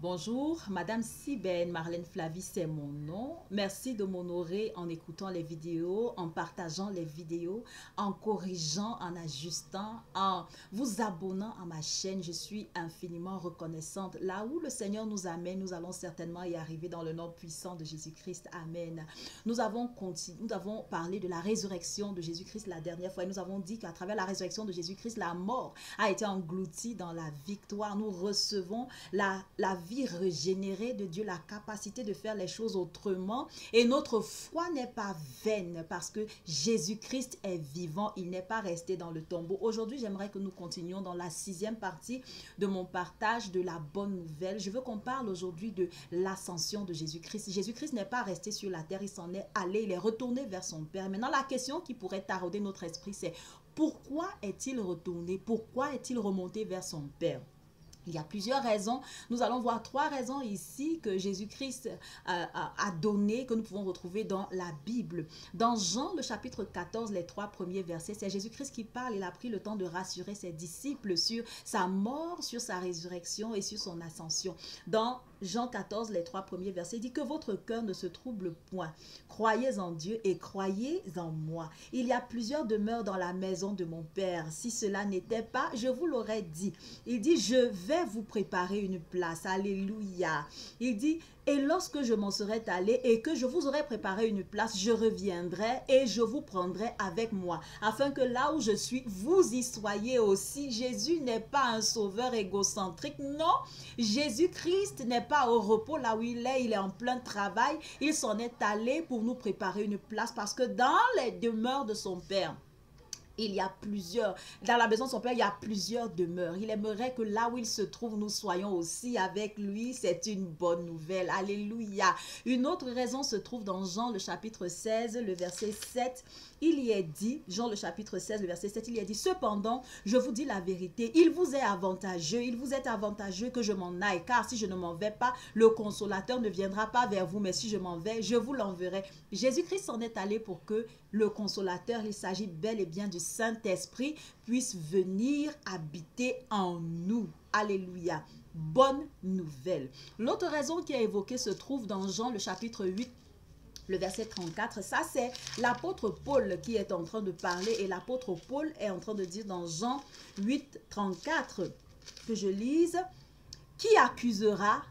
Bonjour, Madame Sibène Marlène Flavie, c'est mon nom. Merci de m'honorer en écoutant les vidéos, en partageant les vidéos, en corrigeant, en ajustant, en vous abonnant à ma chaîne. Je suis infiniment reconnaissante. Là où le Seigneur nous amène, nous allons certainement y arriver dans le nom puissant de Jésus-Christ. Amen. Nous avons parlé de la résurrection de Jésus-Christ la dernière fois et nous avons dit qu'à travers la résurrection de Jésus-Christ, la mort a été engloutie dans la victoire. Nous recevons la vie régénérée de Dieu, la capacité de faire les choses autrement, et notre foi n'est pas vaine parce que Jésus-Christ est vivant, il n'est pas resté dans le tombeau. Aujourd'hui, j'aimerais que nous continuions dans la 6e partie de mon partage de la bonne nouvelle. Je veux qu'on parle aujourd'hui de l'ascension de Jésus-Christ. Jésus-Christ n'est pas resté sur la terre, il s'en est allé, il est retourné vers son Père. Maintenant, la question qui pourrait tarauder notre esprit, c'est pourquoi est-il retourné? Pourquoi est-il remonté vers son Père? Il y a plusieurs raisons. Nous allons voir 3 raisons ici que Jésus-Christ a données, que nous pouvons retrouver dans la Bible. Dans Jean, le chapitre 14, les 3 premiers versets, c'est Jésus-Christ qui parle. Il a pris le temps de rassurer ses disciples sur sa mort, sur sa résurrection et sur son ascension. Dans Jean 14, les 3 premiers versets, il dit que votre cœur ne se trouble point. Croyez en Dieu et croyez en moi. Il y a plusieurs demeures dans la maison de mon Père. Si cela n'était pas, je vous l'aurais dit. Il dit, je vais vous préparer une place. Alléluia. Il dit, et lorsque je m'en serai allé et que je vous aurai préparé une place, je reviendrai et je vous prendrai avec moi, afin que là où je suis, vous y soyez aussi. Jésus n'est pas un sauveur égocentrique, non. Jésus-Christ n'est pas au repos là où il est en plein travail. Il s'en est allé pour nous préparer une place parce que dans les demeures de son Père, il y a plusieurs, dans la maison de son Père, il y a plusieurs demeures. Il aimerait que là où il se trouve, nous soyons aussi avec lui. C'est une bonne nouvelle. Alléluia. Une autre raison se trouve dans Jean, le chapitre 16, le verset 7. Il y est dit, Jean le chapitre 16, le verset 7, il y est dit, cependant, je vous dis la vérité, il vous est avantageux que je m'en aille, car si je ne m'en vais pas, le consolateur ne viendra pas vers vous, mais si je m'en vais, je vous l'enverrai. Jésus-Christ s'en est allé pour que le consolateur, il s'agit bel et bien du Saint-Esprit, puisse venir habiter en nous. Alléluia. Bonne nouvelle. L'autre raison qui est évoquée se trouve dans Jean le chapitre 8, le verset 34, ça c'est l'apôtre Paul qui est en train de parler et l'apôtre Paul est en train de dire dans Jean 8, 34, que je lise, « Qui accusera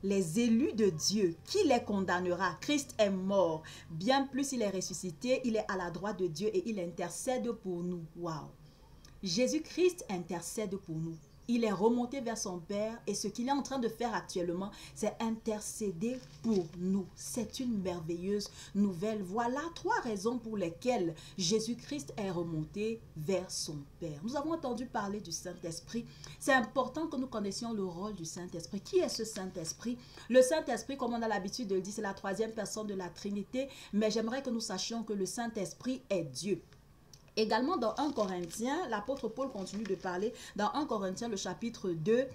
les élus de Dieu? Qui les condamnera? Christ est mort. Bien plus, il est ressuscité, il est à la droite de Dieu et il intercède pour nous. » Waouh! Jésus-Christ intercède pour nous. Il est remonté vers son Père et ce qu'il est en train de faire actuellement, c'est intercéder pour nous. C'est une merveilleuse nouvelle. Voilà 3 raisons pour lesquelles Jésus-Christ est remonté vers son Père. Nous avons entendu parler du Saint-Esprit. C'est important que nous connaissions le rôle du Saint-Esprit. Qui est ce Saint-Esprit? Le Saint-Esprit, comme on a l'habitude de le dire, c'est la 3e personne de la Trinité, mais j'aimerais que nous sachions que le Saint-Esprit est Dieu. Également dans 1 Corinthiens, l'apôtre Paul continue de parler dans 1 Corinthiens le chapitre 2.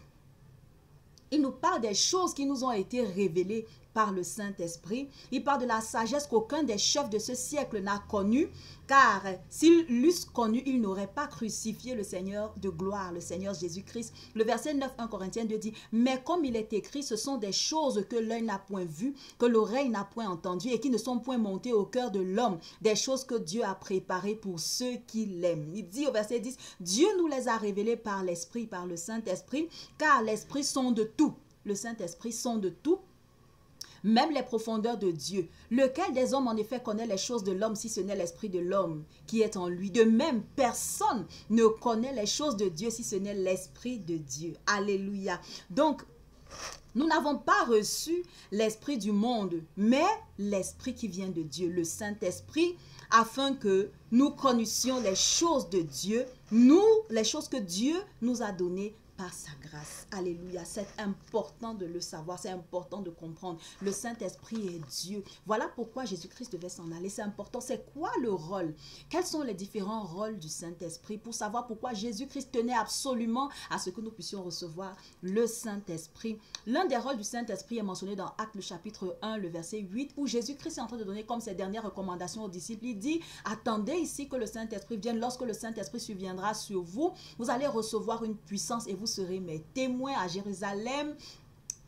Il nous parle des choses qui nous ont été révélées par le Saint-Esprit. Il parle de la sagesse qu'aucun des chefs de ce siècle n'a connue, car s'ils l'eussent connue, ils n'auraient pas crucifié le Seigneur de gloire, le Seigneur Jésus-Christ. Le verset 9, 1 Corinthiens 2 dit, « Mais comme il est écrit, ce sont des choses que l'œil n'a point vues, que l'oreille n'a point entendues et qui ne sont point montées au cœur de l'homme, des choses que Dieu a préparées pour ceux qui l'aiment. » Il dit au verset 10, « Dieu nous les a révélées par l'Esprit, par le Saint-Esprit, car l'Esprit sonde tout. » Le Saint-Esprit sonde tout, même les profondeurs de Dieu. Lequel des hommes en effet connaît les choses de l'homme si ce n'est l'esprit de l'homme qui est en lui? De même, personne ne connaît les choses de Dieu si ce n'est l'esprit de Dieu. Alléluia. Donc, nous n'avons pas reçu l'esprit du monde, mais l'esprit qui vient de Dieu, le Saint-Esprit, afin que nous connaissions les choses de Dieu, les choses que Dieu nous a données par sa grâce. Alléluia. C'est important de le savoir, c'est important de comprendre. Le Saint-Esprit est Dieu. Voilà pourquoi Jésus-Christ devait s'en aller. C'est important. C'est quoi le rôle? Quels sont les différents rôles du Saint-Esprit? Pour savoir pourquoi Jésus-Christ tenait absolument à ce que nous puissions recevoir le Saint-Esprit. L'un des rôles du Saint-Esprit est mentionné dans Actes le chapitre 1, le verset 8, où Jésus-Christ est en train de donner comme ses dernières recommandations aux disciples. Il dit, attendez ici que le Saint-Esprit vienne. Lorsque le Saint-Esprit surviendra sur vous, vous allez recevoir une puissance et vous serez mes témoins à Jérusalem,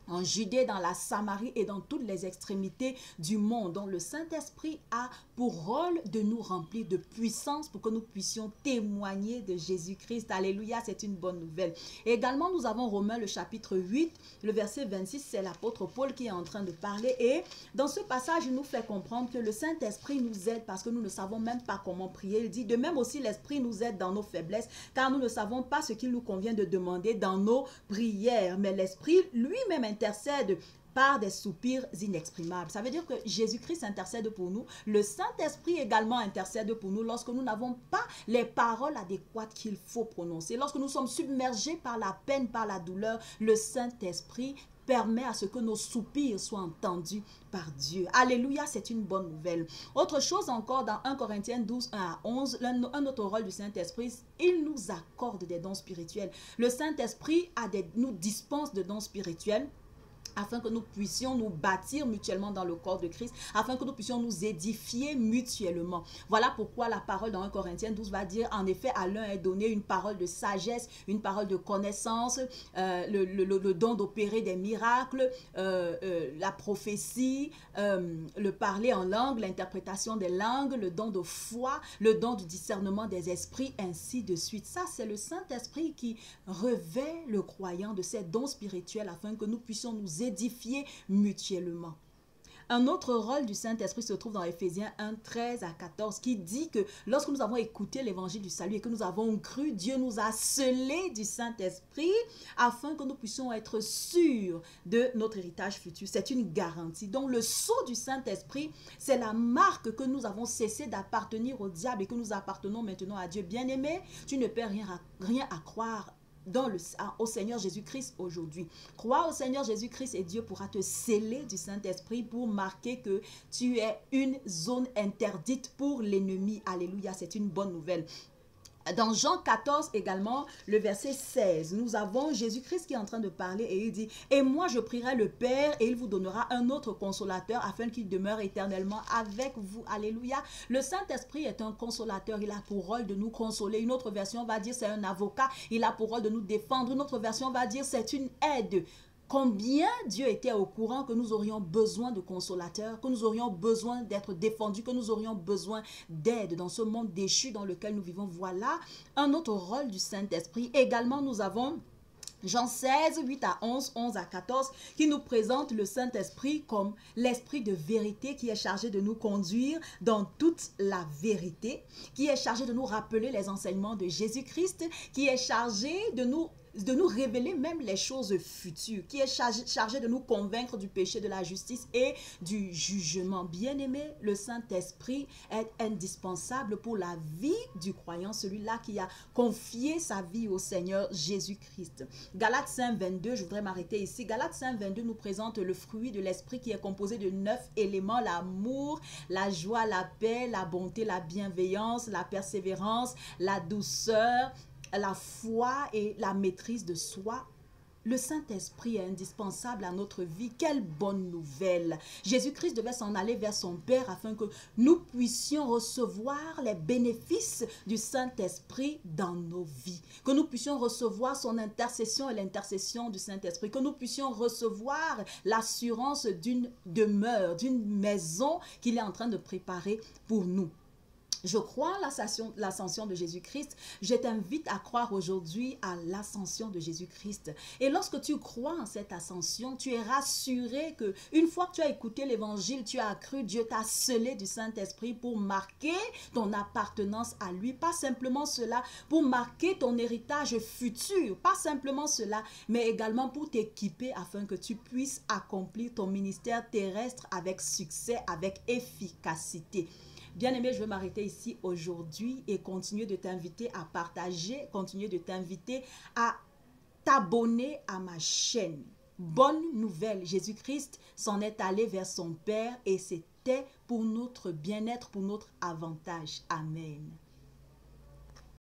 en Judée, dans la Samarie et dans toutes les extrémités du monde. Donc le Saint-Esprit a pour rôle de nous remplir de puissance pour que nous puissions témoigner de Jésus-Christ. Alléluia, c'est une bonne nouvelle. Et également, nous avons Romains le chapitre 8, le verset 26, c'est l'apôtre Paul qui est en train de parler. Et dans ce passage, il nous fait comprendre que le Saint-Esprit nous aide parce que nous ne savons même pas comment prier. Il dit, de même aussi, l'Esprit nous aide dans nos faiblesses, car nous ne savons pas ce qu'il nous convient de demander dans nos prières. Mais l'Esprit lui-même intercède par des soupirs inexprimables. Ça veut dire que Jésus-Christ intercède pour nous. Le Saint-Esprit également intercède pour nous lorsque nous n'avons pas les paroles adéquates qu'il faut prononcer. Lorsque nous sommes submergés par la peine, par la douleur, le Saint-Esprit permet à ce que nos soupirs soient entendus par Dieu. Alléluia, c'est une bonne nouvelle. Autre chose encore, dans 1 Corinthiens 12, 1 à 11, un autre rôle du Saint-Esprit, il nous accorde des dons spirituels. Le Saint-Esprit nous dispense de dons spirituels afin que nous puissions nous bâtir mutuellement dans le corps de Christ, afin que nous puissions nous édifier mutuellement. Voilà pourquoi la parole dans 1 Corinthiens 12 va dire, en effet, à l'un est donné une parole de sagesse, une parole de connaissance, le don d'opérer des miracles, la prophétie, le parler en langue, l'interprétation des langues, le don de foi, le don du discernement des esprits, ainsi de suite. Ça, c'est le Saint-Esprit qui revêt le croyant de ces dons spirituels afin que nous puissions nous édifier mutuellement. Un autre rôle du Saint-Esprit se trouve dans Éphésiens 1, 13 à 14 qui dit que lorsque nous avons écouté l'évangile du salut et que nous avons cru, Dieu nous a scellés du Saint-Esprit afin que nous puissions être sûrs de notre héritage futur. C'est une garantie. Donc le sceau du Saint-Esprit, c'est la marque que nous avons cessé d'appartenir au diable et que nous appartenons maintenant à Dieu. Bien-aimé, tu ne perds rien à croire au Seigneur Jésus-Christ aujourd'hui. Crois au Seigneur Jésus-Christ et Dieu pourra te sceller du Saint-Esprit pour marquer que tu es une zone interdite pour l'ennemi. Alléluia, c'est une bonne nouvelle. Dans Jean 14 également, le verset 16, nous avons Jésus-Christ qui est en train de parler et il dit « Et moi je prierai le Père et il vous donnera un autre consolateur afin qu'il demeure éternellement avec vous. » Alléluia. Le Saint-Esprit est un consolateur, il a pour rôle de nous consoler. Une autre version va dire c'est un avocat, il a pour rôle de nous défendre. Une autre version va dire c'est une aide. Combien Dieu était au courant que nous aurions besoin de consolateurs, que nous aurions besoin d'être défendus, que nous aurions besoin d'aide dans ce monde déchu dans lequel nous vivons. Voilà un autre rôle du Saint-Esprit. Également, nous avons Jean 16, 8 à 11, 11 à 14, qui nous présente le Saint-Esprit comme l'Esprit de vérité qui est chargé de nous conduire dans toute la vérité, qui est chargé de nous rappeler les enseignements de Jésus-Christ, qui est chargé de nous révéler même les choses futures, qui est chargé de nous convaincre du péché, de la justice et du jugement. Bien-aimé, le Saint-Esprit est indispensable pour la vie du croyant, celui-là qui a confié sa vie au Seigneur Jésus-Christ. Galates 5, 22, je voudrais m'arrêter ici. Galates 5, 22 nous présente le fruit de l'Esprit qui est composé de 9 éléments, l'amour, la joie, la paix, la bonté, la bienveillance, la persévérance, la douceur, la foi et la maîtrise de soi. Le Saint-Esprit est indispensable à notre vie. Quelle bonne nouvelle! Jésus-Christ devait s'en aller vers son Père afin que nous puissions recevoir les bénéfices du Saint-Esprit dans nos vies. Que nous puissions recevoir son intercession et l'intercession du Saint-Esprit. Que nous puissions recevoir l'assurance d'une demeure, d'une maison qu'il est en train de préparer pour nous. Je crois à l'ascension de Jésus-Christ. Je t'invite à croire aujourd'hui à l'ascension de Jésus-Christ. Et lorsque tu crois en cette ascension, tu es rassuré que une fois que tu as écouté l'évangile, tu as cru, Dieu t'a scellé du Saint-Esprit pour marquer ton appartenance à lui. Pas simplement cela, pour marquer ton héritage futur. Pas simplement cela, mais également pour t'équiper afin que tu puisses accomplir ton ministère terrestre avec succès, avec efficacité. Bien-aimé, je vais m'arrêter ici aujourd'hui et continuer de t'inviter à partager, continuer de t'inviter à t'abonner à ma chaîne. Bonne nouvelle, Jésus-Christ s'en est allé vers son Père et c'était pour notre bien-être, pour notre avantage. Amen.